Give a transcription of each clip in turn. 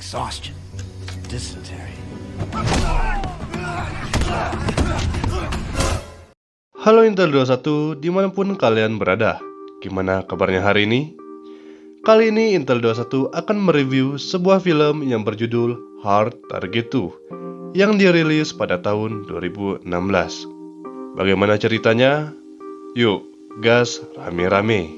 exhaustion, dysentery. Halo Intel 21 dimanapun kalian berada. Gimana kabarnya hari ini? Kali ini Intel 21 akan mereview sebuah film yang berjudul Hard Target 2 yang dirilis pada tahun 2016. Bagaimana ceritanya? Yuk, gas rame-rame.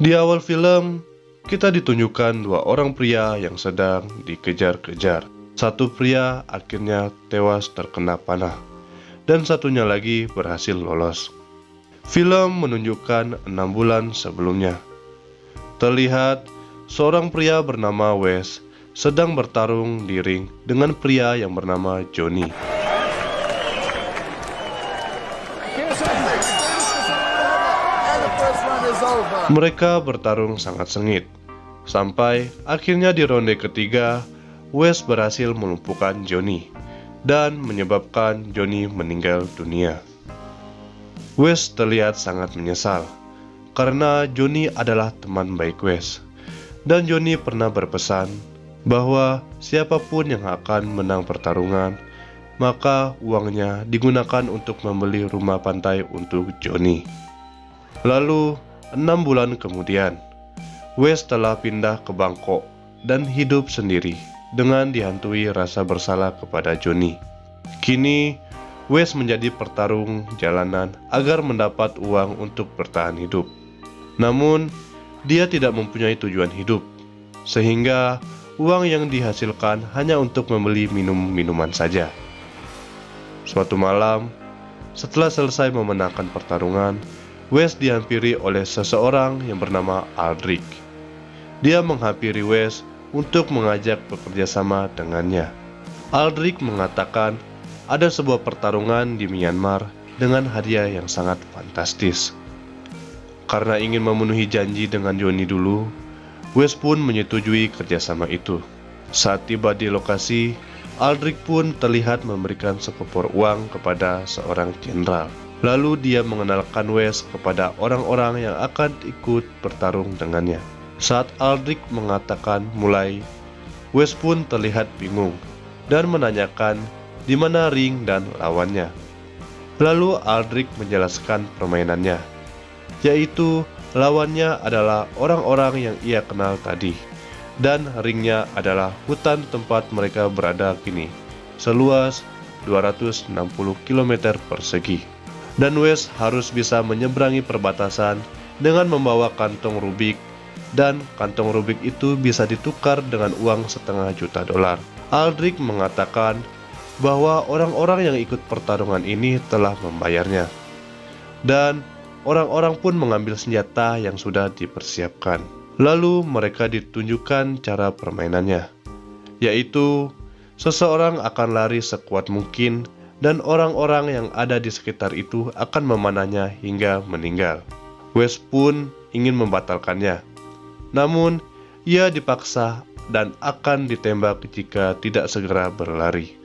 Di awal film, kita ditunjukkan dua orang pria yang sedang dikejar-kejar. Satu pria akhirnya tewas terkena panah, dan satunya lagi berhasil lolos. Film menunjukkan 6 bulan sebelumnya. Terlihat seorang pria bernama Wes sedang bertarung di ring dengan pria yang bernama Johnny. Mereka bertarung sangat sengit, sampai akhirnya di ronde ketiga, Wes berhasil melumpuhkan Johnny dan menyebabkan Johnny meninggal dunia. Wes terlihat sangat menyesal, karena Johnny adalah teman baik Wes, dan Johnny pernah berpesan bahwa siapapun yang akan menang pertarungan, maka uangnya digunakan untuk membeli rumah pantai untuk Johnny. Lalu 6 bulan kemudian, Wes telah pindah ke Bangkok dan hidup sendiri dengan dihantui rasa bersalah kepada Johnny. Kini, Wes menjadi pertarung jalanan agar mendapat uang untuk bertahan hidup. Namun, dia tidak mempunyai tujuan hidup, sehingga uang yang dihasilkan hanya untuk membeli minum-minuman saja. Suatu malam, setelah selesai memenangkan pertarungan, Wes dihampiri oleh seseorang yang bernama Aldrich. Dia menghampiri Wes untuk mengajak bekerja sama dengannya. Aldrich mengatakan ada sebuah pertarungan di Myanmar dengan hadiah yang sangat fantastis. Karena ingin memenuhi janji dengan Johnny dulu, Wes pun menyetujui kerjasama itu. Saat tiba di lokasi, Aldrich pun terlihat memberikan sekepor uang kepada seorang jenderal. Lalu dia mengenalkan Wes kepada orang-orang yang akan ikut bertarung dengannya. Saat Aldrich mengatakan mulai, Wes pun terlihat bingung dan menanyakan di mana ring dan lawannya. Lalu Aldrich menjelaskan permainannya, yaitu lawannya adalah orang-orang yang ia kenal tadi, dan ringnya adalah hutan tempat mereka berada kini, seluas 260 km persegi. Dan Wes harus bisa menyeberangi perbatasan dengan membawa kantong Rubik, dan kantong Rubik itu bisa ditukar dengan uang $500.000. Aldrich mengatakan bahwa orang-orang yang ikut pertarungan ini telah membayarnya, dan orang-orang pun mengambil senjata yang sudah dipersiapkan. Lalu mereka ditunjukkan cara permainannya, yaitu seseorang akan lari sekuat mungkin, dan orang-orang yang ada di sekitar itu akan memanahnya hingga meninggal. Wes pun ingin membatalkannya, namun ia dipaksa dan akan ditembak jika tidak segera berlari.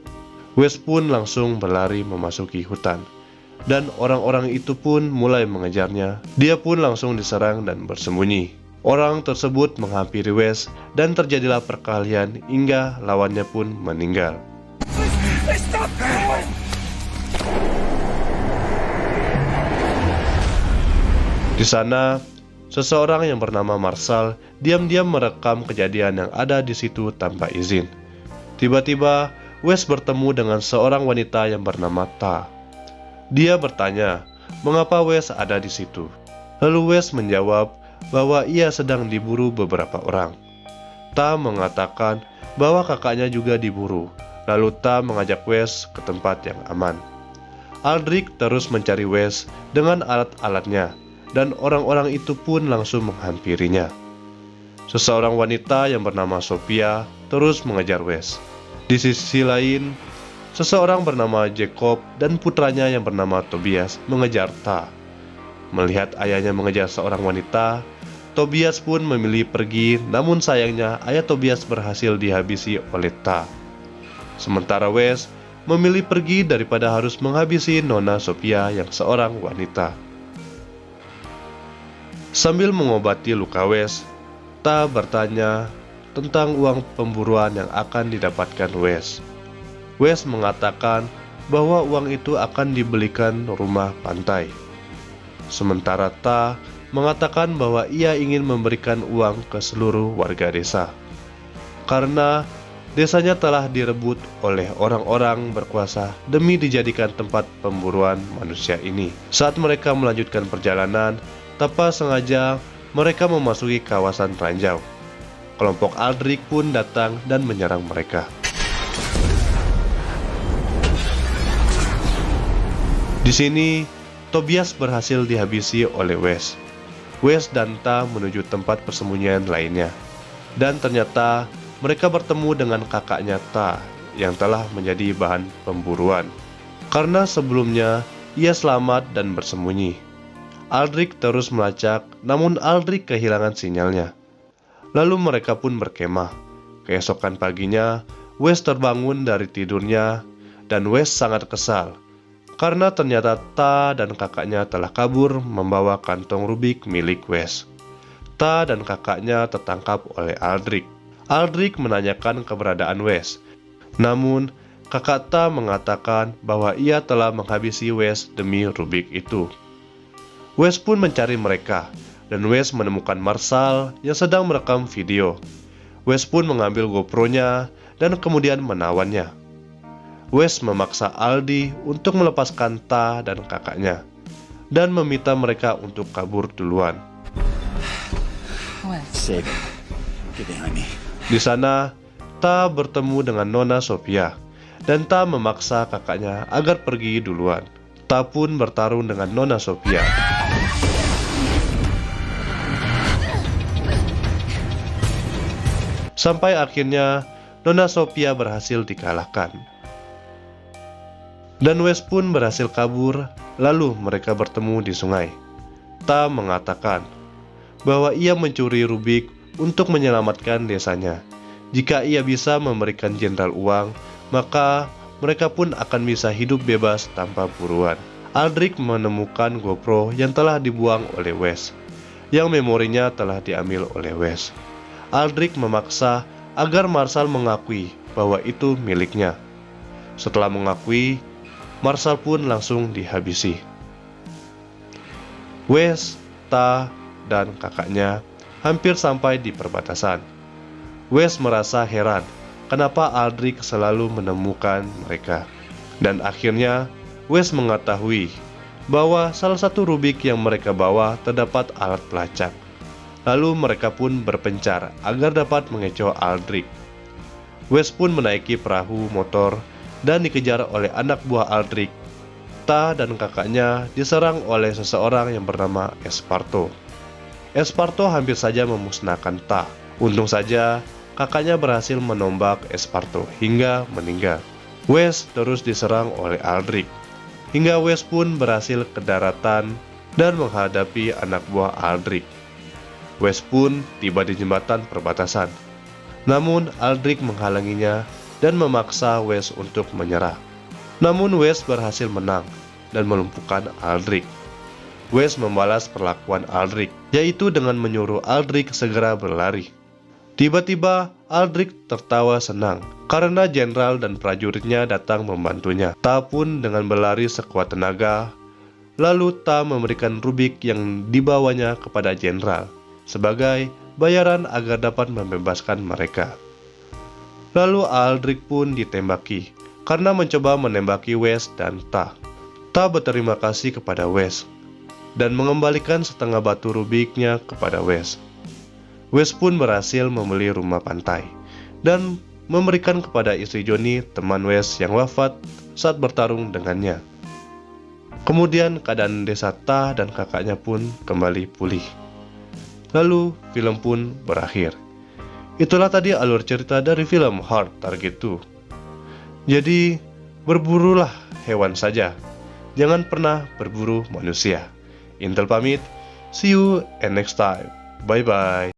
Wes pun langsung berlari memasuki hutan, dan orang-orang itu pun mulai mengejarnya. Dia pun langsung diserang dan bersembunyi. Orang tersebut menghampiri Wes dan terjadilah perkelahian hingga lawannya pun meninggal. Di sana, seseorang yang bernama Marshall diam-diam merekam kejadian yang ada di situ tanpa izin. Tiba-tiba, Wes bertemu dengan seorang wanita yang bernama Ta. Dia bertanya, mengapa Wes ada di situ? Lalu Wes menjawab bahwa ia sedang diburu beberapa orang. Ta mengatakan bahwa kakaknya juga diburu. Lalu Ta mengajak Wes ke tempat yang aman. Aldrich terus mencari Wes dengan alat-alatnya, dan orang-orang itu pun langsung menghampirinya. Seseorang wanita yang bernama Sophia terus mengejar Wes. Di sisi lain, seseorang bernama Jacob dan putranya yang bernama Tobias mengejar Ta. Melihat ayahnya mengejar seorang wanita, Tobias pun memilih pergi, namun sayangnya ayah Tobias berhasil dihabisi oleh Ta. Sementara Wes memilih pergi daripada harus menghabisi Nona Sophia yang seorang wanita. Sambil mengobati luka Wes, Ta bertanya tentang uang pemburuan yang akan didapatkan Wes. Wes mengatakan bahwa uang itu akan dibelikan rumah pantai. Sementara Ta mengatakan bahwa ia ingin memberikan uang ke seluruh warga desa, karena desanya telah direbut oleh orang-orang berkuasa demi dijadikan tempat pemburuan manusia ini. Saat mereka melanjutkan perjalanan, tanpa sengaja mereka memasuki kawasan ranjau. Kelompok Aldrich pun datang dan menyerang mereka. Di sini, Tobias berhasil dihabisi oleh Wes. Wes dan Ta menuju tempat persembunyian lainnya. Dan ternyata mereka bertemu dengan kakaknya Ta yang telah menjadi bahan pemburuan, karena sebelumnya ia selamat dan bersembunyi. Aldrich terus melacak, namun Aldrich kehilangan sinyalnya. Lalu mereka pun berkemah. Keesokan paginya, Wes terbangun dari tidurnya, dan Wes sangat kesal, karena ternyata Ta dan kakaknya telah kabur membawa kantong Rubik milik Wes. Ta dan kakaknya tertangkap oleh Aldrich. Aldrich menanyakan keberadaan Wes, namun kakak Ta mengatakan bahwa ia telah menghabisi Wes demi Rubik itu. Wes pun mencari mereka, dan Wes menemukan Marshall yang sedang merekam video. Wes pun mengambil GoPro-nya dan kemudian menawannya. Wes memaksa Aldi untuk melepaskan Ta dan kakaknya, dan meminta mereka untuk kabur duluan. Save it. Get behind me. Di sana, Ta bertemu dengan Nona Sophia, dan Ta memaksa kakaknya agar pergi duluan. Ta pun bertarung dengan Nona Sophia. Sampai akhirnya Nona Sophia berhasil dikalahkan. Dan Wes pun berhasil kabur, lalu mereka bertemu di sungai. Ta mengatakan bahwa ia mencuri Rubik untuk menyelamatkan desanya. Jika ia bisa memberikan jenderal uang, maka mereka pun akan bisa hidup bebas tanpa buruan. Aldrich menemukan GoPro yang telah dibuang oleh Wes, yang memorinya telah diambil oleh Wes. Aldrich memaksa agar Marshall mengakui bahwa itu miliknya. Setelah mengakui, Marshall pun langsung dihabisi. Wes, Ta, dan kakaknya hampir sampai di perbatasan. Wes merasa heran kenapa Aldrich selalu menemukan mereka. Dan akhirnya Wes mengetahui bahwa salah satu Rubik yang mereka bawa terdapat alat pelacak. Lalu mereka pun berpencar agar dapat mengecoh Aldrich. Wes pun menaiki perahu motor dan dikejar oleh anak buah Aldrich. Ta dan kakaknya diserang oleh seseorang yang bernama Esparto. Esparto hampir saja memusnahkan Ta. Untung saja kakaknya berhasil menombak Esparto hingga meninggal. Wes terus diserang oleh Aldrich, hingga Wes pun berhasil ke daratan dan menghadapi anak buah Aldrich. Wes pun tiba di jembatan perbatasan. Namun Aldrich menghalanginya dan memaksa Wes untuk menyerah. Namun Wes berhasil menang dan melumpuhkan Aldrich. Wes membalas perlakuan Aldrich, yaitu dengan menyuruh Aldrich segera berlari. Tiba-tiba Aldrich tertawa senang karena jenderal dan prajuritnya datang membantunya. Ta pun dengan berlari sekuat tenaga. Lalu Ta memberikan Rubik yang dibawanya kepada jenderal sebagai bayaran agar dapat membebaskan mereka. Lalu Aldrich pun ditembaki karena mencoba menembaki Wes dan Ta. Ta berterima kasih kepada Wes dan mengembalikan setengah batu Rubiknya kepada Wes. Wes pun berhasil membeli rumah pantai dan memberikan kepada istri Johnny, teman Wes yang wafat saat bertarung dengannya. Kemudian keadaan desa Ta dan kakaknya pun kembali pulih. Lalu film pun berakhir. Itulah tadi alur cerita dari film Hard Target 2. Jadi, berburulah hewan saja, jangan pernah berburu manusia. Intel pamit, see you and next time. Bye bye.